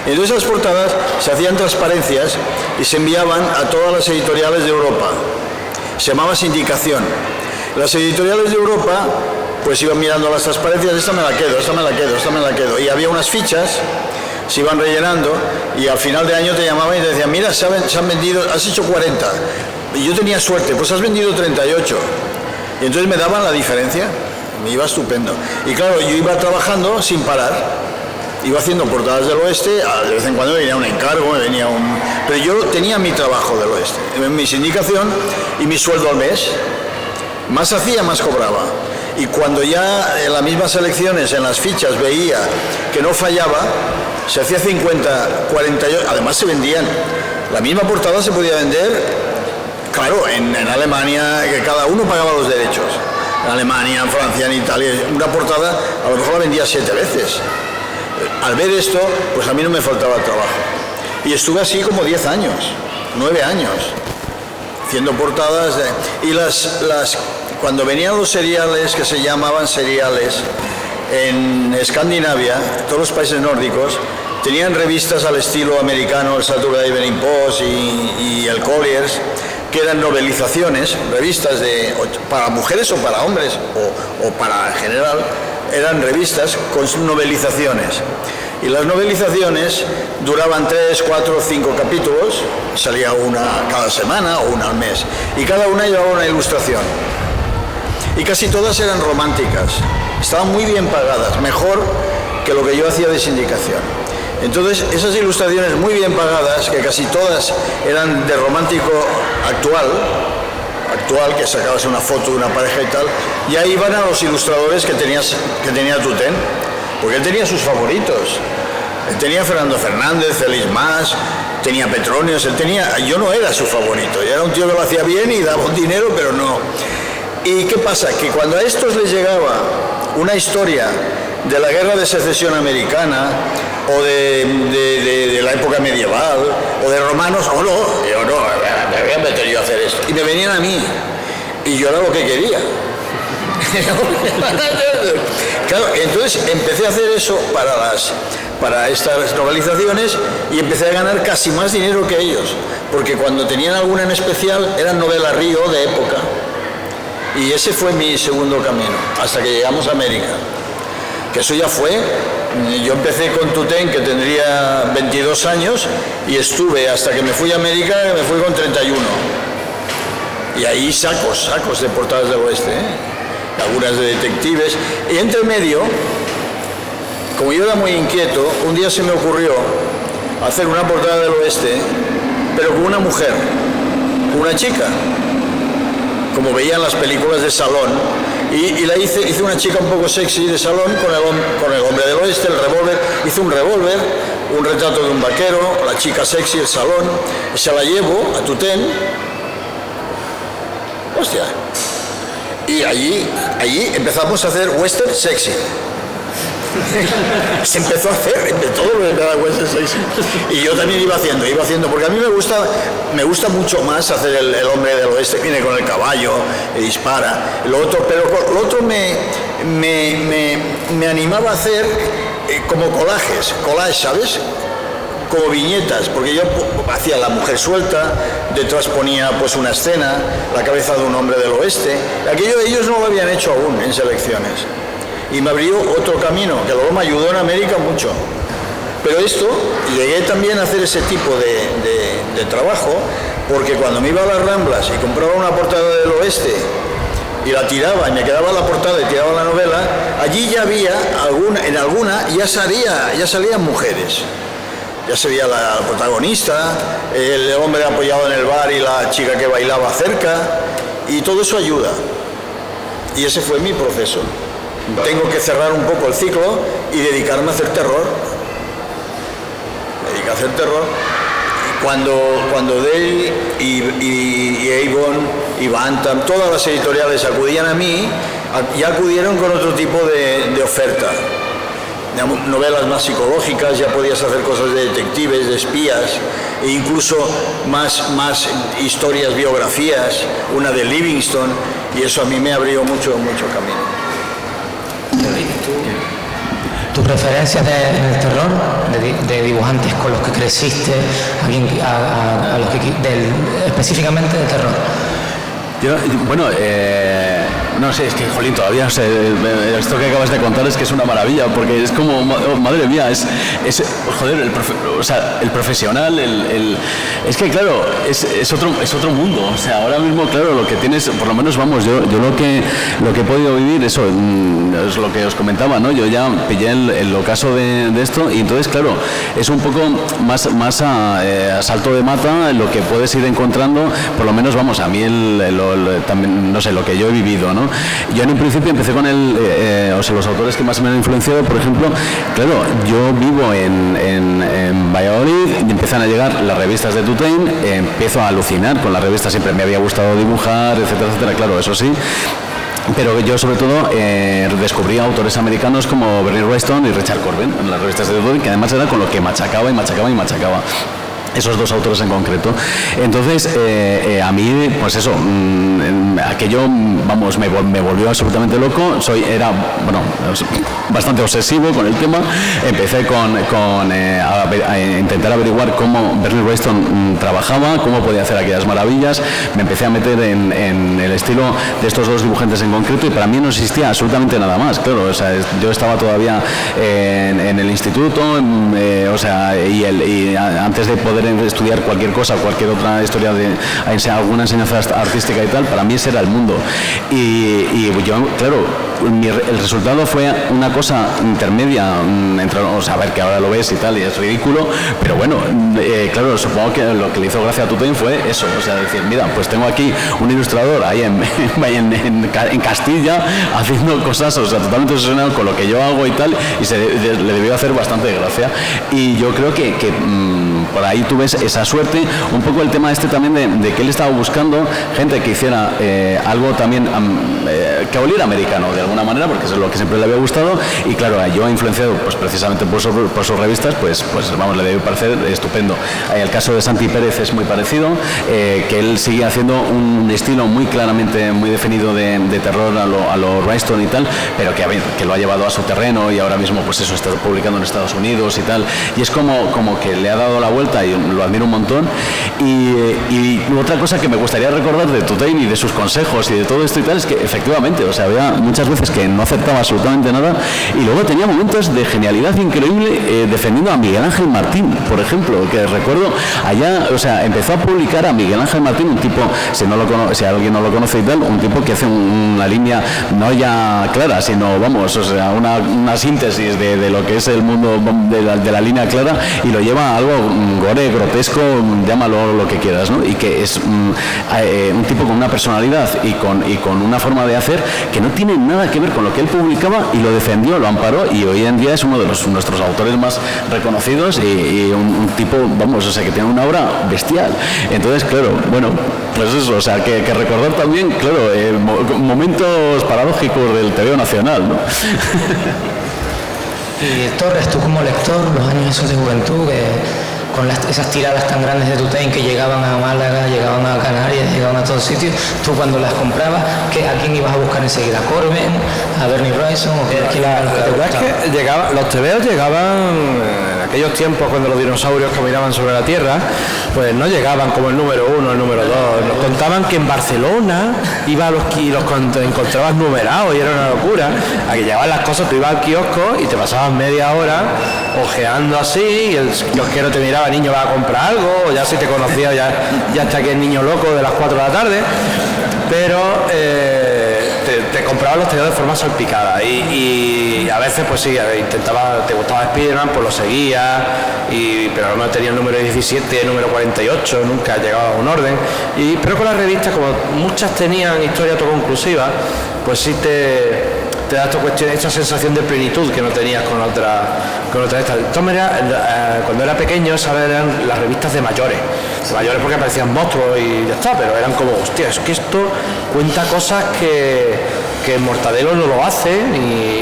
Entonces las portadas se hacían transparencias y se enviaban a todas las editoriales de Europa. Se llamaba sindicación. Las editoriales de Europa pues iban mirando las transparencias, esta me la quedo. Y había unas fichas, se iban rellenando y al final de año te llamaban y te decían, mira, se han vendido, has hecho 40. Y yo tenía suerte, pues has vendido 38. Y entonces me daban la diferencia. Me iba estupendo. Y claro, yo iba trabajando sin parar. Iba haciendo portadas del oeste, de vez en cuando me venía un encargo, pero yo tenía mi trabajo del oeste, mi sindicación y mi sueldo al mes. Más hacía, más cobraba. Y cuando ya en las mismas selecciones, en las fichas, veía que no fallaba, se hacía 50, 48, además se vendían. La misma portada se podía vender, claro, en Alemania, que cada uno pagaba los derechos. En Alemania, en Francia, en Italia, una portada a lo mejor la vendía 7 veces. Al ver esto, pues a mí no me faltaba trabajo. Y estuve así como 10 años, 9 años, haciendo portadas. Y cuando venían los seriales, que se llamaban seriales, en Escandinavia, todos los países nórdicos, tenían revistas al estilo americano, el Saturday Evening Post y el Collier's, que eran novelizaciones, revistas para mujeres o para hombres, o para en general, eran revistas con novelizaciones. Y las novelizaciones duraban 3, 4, 5 capítulos, salía una cada semana o una al mes, y cada una llevaba una ilustración. Y casi todas eran románticas, estaban muy bien pagadas, mejor que lo que yo hacía de sindicación. Entonces, esas ilustraciones muy bien pagadas, que casi todas eran de romántico actual, que sacabas una foto de una pareja y tal, y ahí iban a los ilustradores que tenía Tutén, porque él tenía sus favoritos. Él tenía a Fernando Fernández, Félix Mas, tenía Petronios, yo no era su favorito, yo era un tío que lo hacía bien y daba un dinero, pero no. ¿Y qué pasa? Que cuando a estos les llegaba una historia de la guerra de secesión americana, o de la época medieval, o de romanos, yo no, me voy a meter yo a hacer esto. Y me venían a mí, y yo era lo que quería. Claro, entonces empecé a hacer eso para estas novelizaciones y empecé a ganar casi más dinero que ellos, porque cuando tenían alguna en especial eran novelas Río de época. Y ese fue mi segundo camino, hasta que llegamos a América. Que eso ya fue, yo empecé con Tutén, que tendría 22 años, y estuve hasta que me fui a América, que me fui con 31. Y ahí sacos de portadas del oeste, algunas de detectives. Y entre medio, como yo era muy inquieto, un día se me ocurrió hacer una portada del oeste, pero con una mujer, con una chica, como veían las películas de salón, y la hice una chica un poco sexy de salón con el hombre del oeste, el revólver. Hice un revólver, un retrato de un vaquero, la chica sexy, el salón, y se la llevo a Tutén. Hostia. Y allí empezamos a hacer western sexy. Se empezó a hacer de todo lo que era western sexy. Y yo también iba haciendo, porque a mí me gusta mucho más hacer el hombre del oeste, viene con el caballo, dispara, pero lo otro me animaba a hacer como collage, ¿sabes? Como viñetas, porque yo hacía la mujer suelta, detrás ponía pues una escena, la cabeza de un hombre del oeste. Aquello ellos no lo habían hecho aún en selecciones. Y me abrió otro camino, que luego me ayudó en América mucho. Pero llegué también a hacer ese tipo de trabajo, porque cuando me iba a las Ramblas y compraba una portada del oeste y la tiraba y me quedaba la portada y tiraba la novela, allí ya había en alguna ya salían mujeres. Ya se veía la protagonista, el hombre apoyado en el bar y la chica que bailaba cerca, Y todo eso ayuda. Y ese fue mi proceso. Tengo que cerrar un poco el ciclo y dedicarme a hacer terror. Dedicarme a hacer terror. Cuando Dale y Avon y Bantam, todas las editoriales acudían a mí, ya acudieron con otro tipo de oferta. Novelas más psicológicas, ya podías hacer cosas de detectives, de espías, e incluso más historias, biografías, una de Livingstone, y eso a mí me abrió mucho camino. ¿Tus referencias del terror, de dibujantes con los que creciste, a los que, específicamente de terror? Bueno, no sé, es que, jolín, todavía, o sea, esto que acabas de contar es que es una maravilla, porque es como, oh, madre mía, joder, el profesional, es que, claro, es otro mundo, o sea, ahora mismo, claro, lo que tienes, por lo menos, vamos, yo lo que he podido vivir, eso, es lo que os comentaba, ¿no? Yo ya pillé el ocaso de esto, y entonces, claro, es un poco más a salto de mata lo que puedes ir encontrando, por lo menos, vamos, a mí también, no sé, lo que yo he vivido, ¿no? Yo en un principio empecé con los autores que más me han influenciado, por ejemplo, claro, yo vivo en Valladolid y empiezan a llegar las revistas de Tutain, empiezo a alucinar con las revistas, siempre me había gustado dibujar, etcétera, etcétera, claro, eso sí. Pero yo sobre todo descubrí autores americanos como Bernie Wrightson y Richard Corbin en las revistas de Tutain, que además era con lo que machacaba. Esos dos autores en concreto. Entonces, a mí, pues eso, aquello, vamos, me volvió absolutamente loco. Era bastante obsesivo con el tema. Empecé a intentar averiguar cómo Bernie Wrightson trabajaba, cómo podía hacer aquellas maravillas. Me empecé a meter en el estilo de estos dos dibujantes en concreto, y para mí no existía absolutamente nada más. Claro, o sea, yo estaba todavía en el instituto, y antes de poder estudiar cualquier cosa, cualquier otra historia alguna enseñanza artística y tal, para mí ese era el mundo. Y yo, claro, el resultado fue una cosa intermedia entre, a ver, que ahora lo ves y tal, y es ridículo, pero bueno, claro, supongo que lo que le hizo gracia a Tutain fue eso, o sea, decir, mira, pues tengo aquí un ilustrador ahí en Castilla haciendo cosas, o sea, totalmente obsesionado con lo que yo hago y tal, y le debió hacer bastante gracia. Y yo creo que por ahí tú ves esa suerte, un poco el tema también de que él estaba buscando gente que hiciera algo también que oliera americano de alguna manera, porque eso es lo que siempre le había gustado, y claro, yo influenciado pues precisamente por sus revistas, pues vamos, le debe parecer estupendo. El caso de Santi Pérez es muy parecido, que él sigue haciendo un estilo muy claramente, muy definido de terror a lo Wrightson y tal, pero que lo ha llevado a su terreno, y ahora mismo pues eso está publicando en Estados Unidos y tal, y es como que le ha dado la vuelta, y lo admiro un montón. Y otra cosa que me gustaría recordar de Tutain y de sus consejos y de todo esto y tal, es que efectivamente, o sea, había muchas veces que no aceptaba absolutamente nada, y luego tenía momentos de genialidad increíble defendiendo a Miguel Ángel Martín, por ejemplo, que recuerdo allá, o sea, empezó a publicar a Miguel Ángel Martín, un tipo, si alguien no lo conoce y tal, un tipo que hace una línea no ya clara, sino, vamos, o sea, una síntesis de lo que es el mundo de la línea clara, y lo lleva a algo gore, grotesco, llámalo lo que quieras, ¿no? Y que es un tipo con una personalidad y con una forma de hacer que no tiene nada que ver con lo que él publicaba, y lo defendió, lo amparó, y hoy en día es uno de nuestros autores más reconocidos, y un tipo, vamos, o sea, que tiene una obra bestial. Entonces, claro, bueno, pues eso, o sea, que recordar también, claro, momentos paradójicos del TVO nacional, ¿no? Y Torres, tú como lector, los años esos de juventud, con esas tiradas tan grandes de Tutain que llegaban a Málaga, llegaban a Canarias, llegaban a todos sitios, tú cuando las comprabas, ¿a quién ibas a buscar enseguida? ¿A Corbin? ¿A Bernie Wrightson? La verdad es que los TVOs llegaban en aquellos tiempos cuando los dinosaurios caminaban sobre la Tierra, pues no llegaban como el número 1, el número 2. Nos contaban que en Barcelona iba los encontrabas numerados, y era una locura. A que llegaban las cosas, tú ibas al kiosco y te pasabas media hora ojeando así, y el kiosquero te miraba, niño, ¿vas a comprar algo? O ya si te conocía, ya está aquí el niño loco de las 4 de la tarde. Pero te comprabas los tebeos de forma salpicada y a veces pues sí, te gustaba Spider-Man, pues lo seguías, pero no tenía el número 17, el número 48, nunca llegaba a un orden. Pero con las revistas, como muchas tenían historia autoconclusiva, pues sí te da esta sensación de plenitud que no tenías con otra esta. De todas maneras, cuando era pequeño, ¿sabes? Eran las revistas de mayores porque aparecían monstruos y ya está, pero eran como, hostia, es que esto cuenta cosas que Mortadelo no lo hace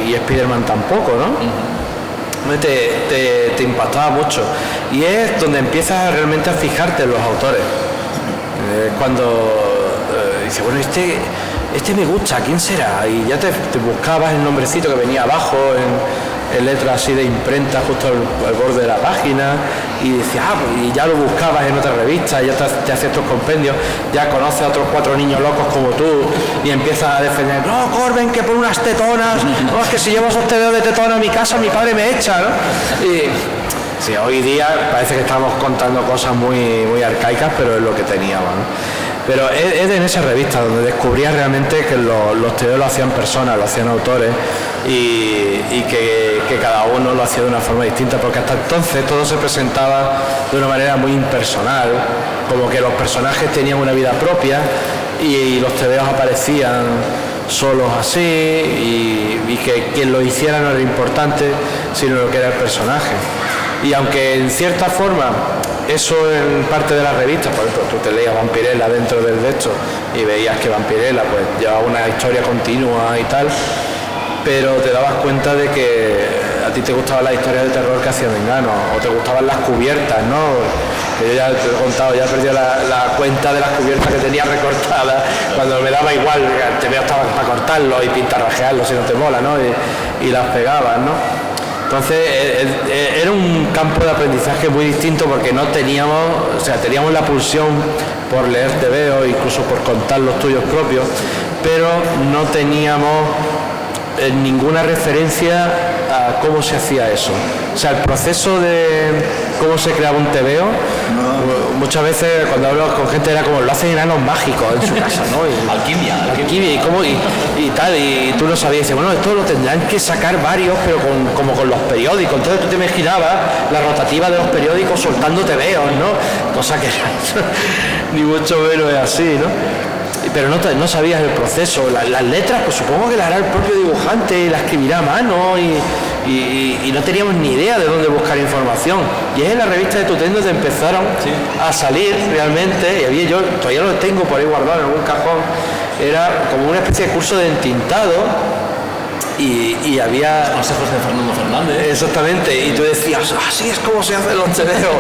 y Spider-Man tampoco, ¿no? Te impactaba mucho y es donde empiezas realmente a fijarte en los autores. Cuando dices, bueno, este me gusta, ¿quién será? Y ya te buscabas el nombrecito que venía abajo en letras así de imprenta justo al borde de la página y decías, y ya lo buscabas en otra revista, ya te hacías estos compendios, ya conoces a otros 4 niños locos como tú y empiezas a defender, no, Corben, que por unas tetonas, no, es que si llevo esos tebeos de tetona a mi casa mi padre me echa, ¿no? Y sí, hoy día parece que estamos contando cosas muy, muy arcaicas, pero es lo que teníamos, ¿no? Pero es en esa revista donde descubrías realmente que los tebeos lo hacían personas, lo hacían autores y que cada uno lo hacía de una forma distinta, porque hasta entonces todo se presentaba de una manera muy impersonal, como que los personajes tenían una vida propia y los tebeos aparecían solos así y que quien lo hiciera no era importante, sino lo que era el personaje. Y aunque en cierta forma eso en parte de las revistas, por ejemplo, tú te leías Vampirella dentro del texto y veías que Vampirella pues llevaba una historia continua y tal, pero te dabas cuenta de que a ti te gustaban las historias de terror que hacía Mengano, o te gustaban las cubiertas, ¿no? Que yo ya te he contado, ya he perdido la cuenta de las cubiertas que tenía recortadas, cuando me daba igual, te veo estaba para cortarlo y pintarrajearlo si no te mola, ¿no? Y las pegabas, ¿no? Entonces era un campo de aprendizaje muy distinto porque no teníamos, o sea, teníamos la pulsión por leer tebeos, incluso por contar los tuyos propios, pero no teníamos ninguna referencia a cómo se hacía eso. O sea, el proceso de cómo se creaba un tebeo, muchas veces cuando hablo con gente era como, lo hacen enanos mágicos en su casa, ¿no? Alquimia y tal, y tú no sabías, dices, bueno, esto lo tendrán que sacar varios, pero como con los periódicos. Entonces tú te imaginabas la rotativa de los periódicos soltando tebeos, ¿no? Cosa que ni mucho menos es así, ¿no? Pero no sabías el proceso. Las letras, pues supongo que las hará el propio dibujante y las escribirá a mano y no teníamos ni idea de dónde buscar información. Y es en la revista de Tutén donde empezaron a salir realmente, y yo todavía lo tengo por ahí guardado en algún cajón, era como una especie de curso de entintado y había... Consejos de Fernando Fernández. Exactamente, y tú decías, así es como se hacen los tebeos,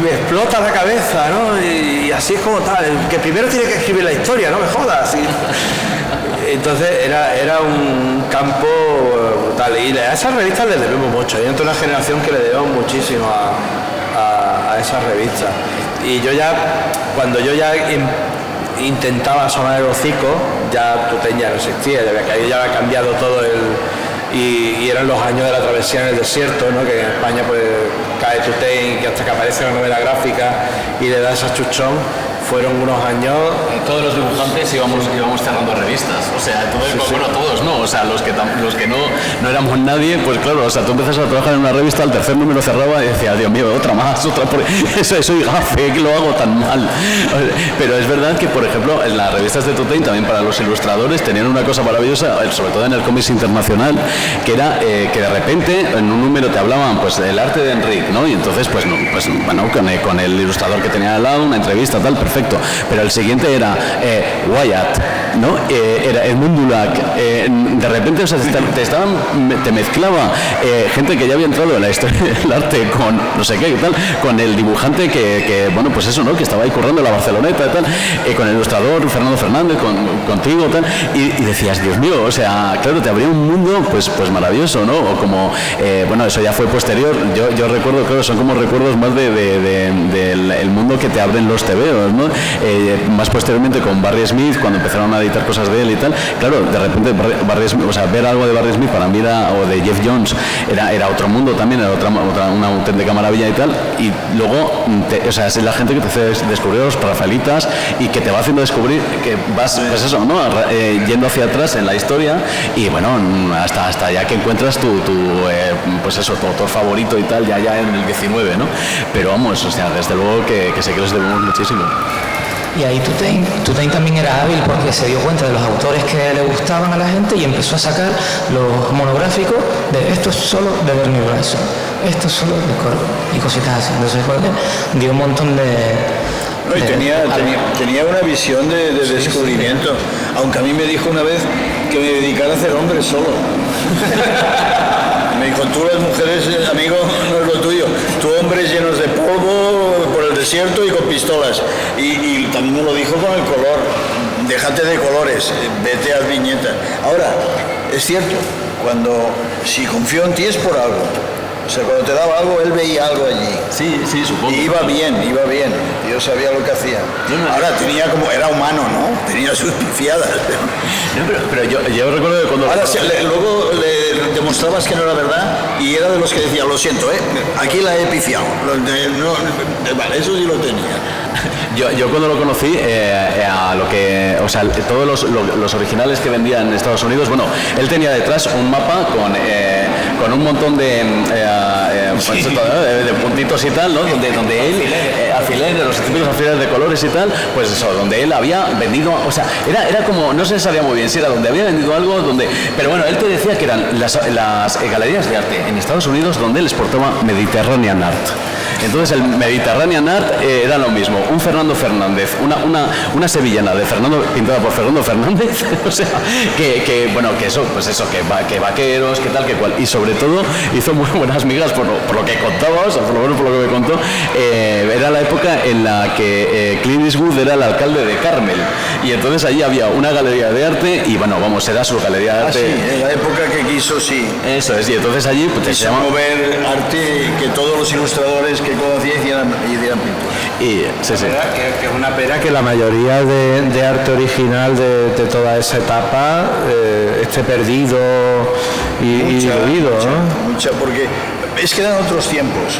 me explota la cabeza, ¿no? Y así es como tal, que primero tiene que escribir la historia, no me jodas. Entonces era un campo brutal, y a esas revistas les debemos mucho, hay toda una generación que le debemos muchísimo a esas revistas. Y cuando yo ya intentaba sonar el hocico, ya Tutén ya no existía, ya había cambiado todo y eran los años de la travesía en el desierto, ¿no? Que en España pues cae Tutén, que hasta que aparece la novela gráfica y le da esa chuchón, fueron unos años... Todos los dibujantes íbamos cerrando revistas, o sea, todos no, o sea, los que no éramos nadie, pues claro, o sea, tú empiezas a trabajar en una revista, al tercer número cerraba y decías, Dios mío, otra más, soy gafe, que lo hago tan mal. Pero es verdad que, por ejemplo, en las revistas de Tutén, también para los ilustradores, tenían una cosa maravillosa, sobre todo en el cómics internacional, que era que de repente en un número te hablaban pues del arte de Enric, ¿no? Y entonces, bueno, con el ilustrador que tenía al lado, una entrevista, tal, perfecto. Pero el siguiente era Wyatt, ¿no? Era Edmund Dulac. De repente, o sea, te mezclaba gente que ya había entrado en la historia del arte con no sé qué y tal, con el dibujante que bueno, pues eso, ¿no? Que estaba ahí currando en la Barceloneta y tal, con el ilustrador Fernando Fernández, contigo tal, y decías, Dios mío, o sea, claro, te abría un mundo pues maravilloso, ¿no? O como, bueno, eso ya fue posterior, yo recuerdo, claro, son como recuerdos más del mundo que te abren los tebeos, ¿no? más posteriormente con Barry Smith, cuando empezaron a editar cosas de él y tal, claro, de repente Barry Smith, o sea, ver algo de Barry Smith para mí o de Jeff Jones era otro mundo también, era una auténtica maravilla y tal, y luego, o sea, es la gente que te hace descubrir los Rafaelitas y que te va haciendo descubrir que vas, pues eso, ¿no? Yendo hacia atrás en la historia y bueno, hasta ya que encuentras pues eso, tu autor favorito y tal, ya en el 19, ¿no? Pero vamos, o sea, desde luego que sé que los debemos muchísimo. Y ahí Tutain también era hábil porque se dio cuenta de los autores que le gustaban a la gente y empezó a sacar los monográficos de esto es solo de Bernie Wrightson, esto es solo de Corvo y cositas así. Entonces dio un montón de tenía una visión de descubrimiento, aunque a mí me dijo una vez que me dedicara a hacer hombres solo. Me dijo, tú las mujeres, amigo, no es lo tuyo. Tú hombres llenos de polvo por el desierto y con pistolas. Y también me lo dijo con el color. Déjate de colores, vete a viñetas. Ahora, es cierto, si confió en ti es por algo. O sea, cuando te daba algo, él veía algo allí. Sí, supongo. Y iba bien. Yo sabía lo que hacía. Ahora era humano, ¿no? Tenía sus pifiadas. No, pero yo recuerdo que cuando... Ahora, luego le demostrabas que no era verdad y era de los que decía, lo siento, aquí la he pifiado. Vale, eso sí lo tenía. Yo cuando lo conocí, todos los originales que vendía en Estados Unidos, bueno, él tenía detrás un mapa con un montón de puntitos y tal, ¿no? Donde él, alfileres, los típicos alfileres de colores y tal, pues eso, donde él había vendido, o sea, era como, no se sabía muy bien si era donde había vendido algo, pero bueno, él te decía que eran las galerías de arte en Estados Unidos donde él exportaba Mediterranean Art. Entonces el Mediterranean Art era lo mismo, un Fernando Fernández, una sevillana pintada por Fernando Fernández, o sea, que vaqueros, que tal, que cual, y sobre todo hizo muy buenas migas por lo que contaba, o sea, por lo menos por lo que me contó, era la época en la que Clint Eastwood era el alcalde de Carmel, y entonces allí había una galería de arte, y bueno, vamos, era su galería de arte. Sí, en la época que quiso, sí. Eso es, y entonces allí pues, se llama mover arte, que todos los ilustradores que conocía hicieran pintura. Y sí. Que es una pena que la mayoría de arte original de toda esa etapa esté perdido y diluido, ¿no? Mucha, porque es que eran otros tiempos.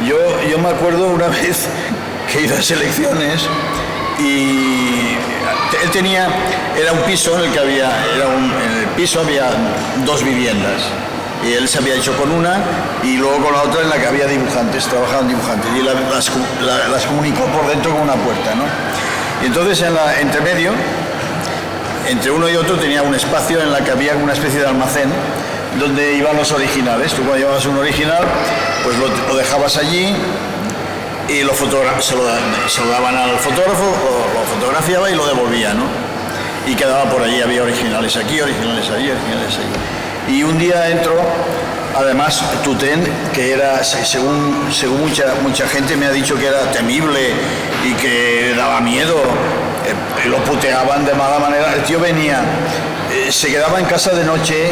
Yo me acuerdo una vez que he ido a selecciones y él era un piso en el que en el piso había 2 viviendas. Y él se había hecho con una y luego con la otra en la que había dibujantes, trabajaban dibujantes, y las comunicó por dentro con una puerta, ¿no? Y entonces entre medio, entre uno y otro tenía un espacio en la que había una especie de almacén donde iban los originales. Tú cuando llevabas un original, pues lo dejabas allí y se lo daban al fotógrafo, lo fotografiaba y lo devolvía, ¿no? Y quedaba por allí, había originales aquí, originales allí, originales allí. Y un día entró, además, Tutain, que era, según mucha gente me ha dicho que era temible y que daba miedo, lo puteaban de mala manera. El tío venía, se quedaba en casa de noche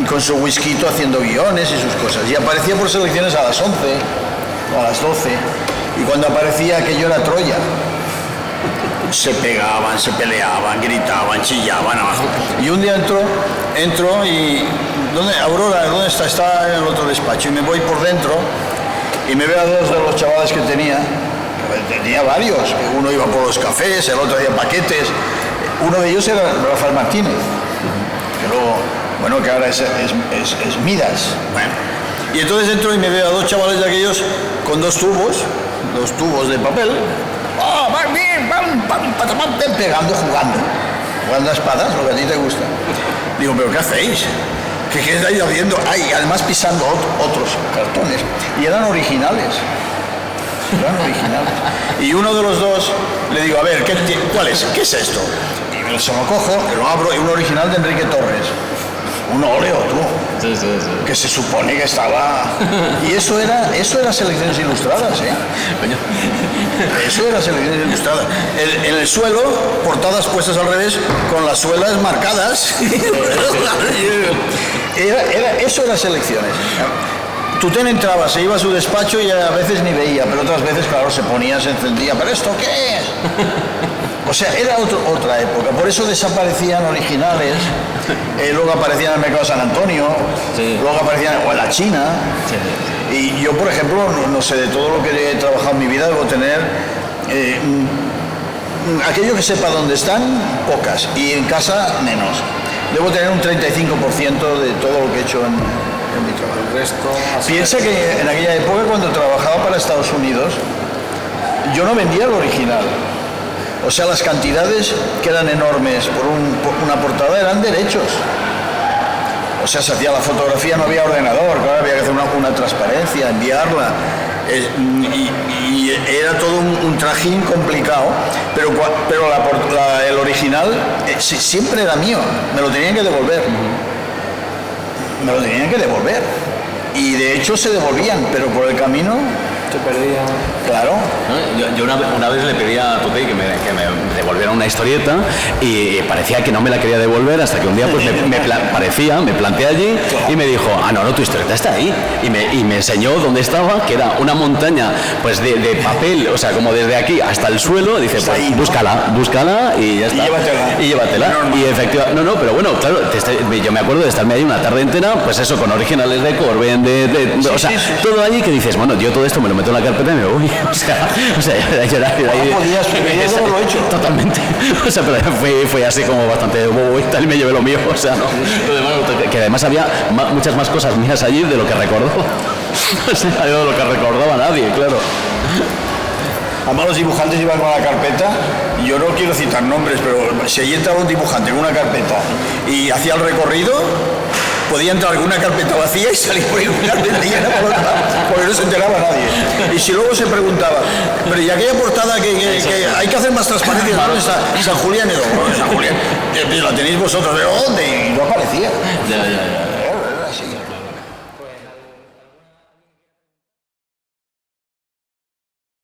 con su whisky haciendo guiones y sus cosas, y aparecía por selecciones a las 11 o a las 12, y cuando aparecía aquello era Troya. Se pegaban, se peleaban, gritaban, chillaban abajo. Y un día entro y... Aurora, ¿dónde está? Está en el otro despacho. Y me voy por dentro y me veo a 2 de los chavales que tenía varios. Uno iba por los cafés, el otro hacía paquetes. Uno de ellos era Rafael Martínez, que luego, que ahora es Midas. Bueno. Y entonces entro y me veo a 2 chavales de aquellos con 2 tubos de papel. ¡Oh, van bien! Pegando, jugando a espadas, lo que a ti te gusta. Digo, ¿pero qué hacéis? ¿Qué estáis haciendo? Además pisando otros cartones. Y eran originales. Y uno de los 2 le digo, a ver, ¿cuál es? ¿Qué es esto? Y se lo cojo, lo abro, y un original de Enrique Torres. Un óleo, tú. Sí. Que se supone que estaba... Y eso era selecciones ilustradas, ¿eh? Eso era selecciones ilustradas. En el suelo, portadas puestas al revés, con las suelas marcadas. Eso era selecciones. Tutén entraba, se iba a su despacho y a veces ni veía, pero otras veces, claro, se ponía, se encendía. ¿Pero esto qué es? O sea, era otra época. Por eso desaparecían originales. Luego aparecían en el mercado de San Antonio. Sí. Luego aparecían en la China. Sí. Y yo, por ejemplo, no sé, de todo lo que he trabajado en mi vida, debo tener... aquello que sepa dónde están, pocas. Y en casa, menos. Debo tener un 35% de todo lo que he hecho en mi trabajo. El resto... Piensa que en aquella época, cuando trabajaba para Estados Unidos, yo no vendía el original. O sea, las cantidades que eran enormes por una portada eran derechos. O sea, se hacía la fotografía, no había ordenador, claro, había que hacer una transparencia, enviarla. Y era todo un trajín complicado, pero el original siempre era mío, me lo tenían que devolver. Me lo tenían que devolver. Y de hecho se devolvían, pero por el camino... Se perdía. Claro. Yo una vez le pedí a Tutén que me devolviera una historieta y parecía que no me la quería devolver hasta que un día pues me planteé allí y me dijo, no, tu historieta está ahí. Y me enseñó dónde estaba, que era una montaña pues de papel, o sea, como desde aquí hasta el suelo. Dice, pues ahí, ¿no? búscala y ya está. Y llévatela. Y efectivamente, pero bueno, claro, yo me acuerdo de estarme ahí una tarde entera, pues eso, con originales de Corben, todo allí que dices, bueno, yo todo esto me lo meto en la carpeta y me voy. O sea, llorar. Yo lo he hecho. Totalmente. O sea, pero fue así como bastante bobo y tal, y me llevé lo mío. O sea, no. Que además había muchas más cosas mías allí de lo que recordó. O sea, de lo que recordaba nadie, claro. Además, los dibujantes iban con la carpeta, y yo no quiero citar nombres, pero si allí entraba un dibujante con una carpeta y hacía el recorrido, podía entrar con una carpeta vacía y salir por ahí con una carpeta llena por otra, porque no se enteraba nadie. Y si luego se preguntaba, pero ¿y aquella portada que hay que hacer más transparencia? ¿Dónde está? San Julián, San Julián, la tenéis vosotros, ¿de dónde? Y no aparecía. Ya.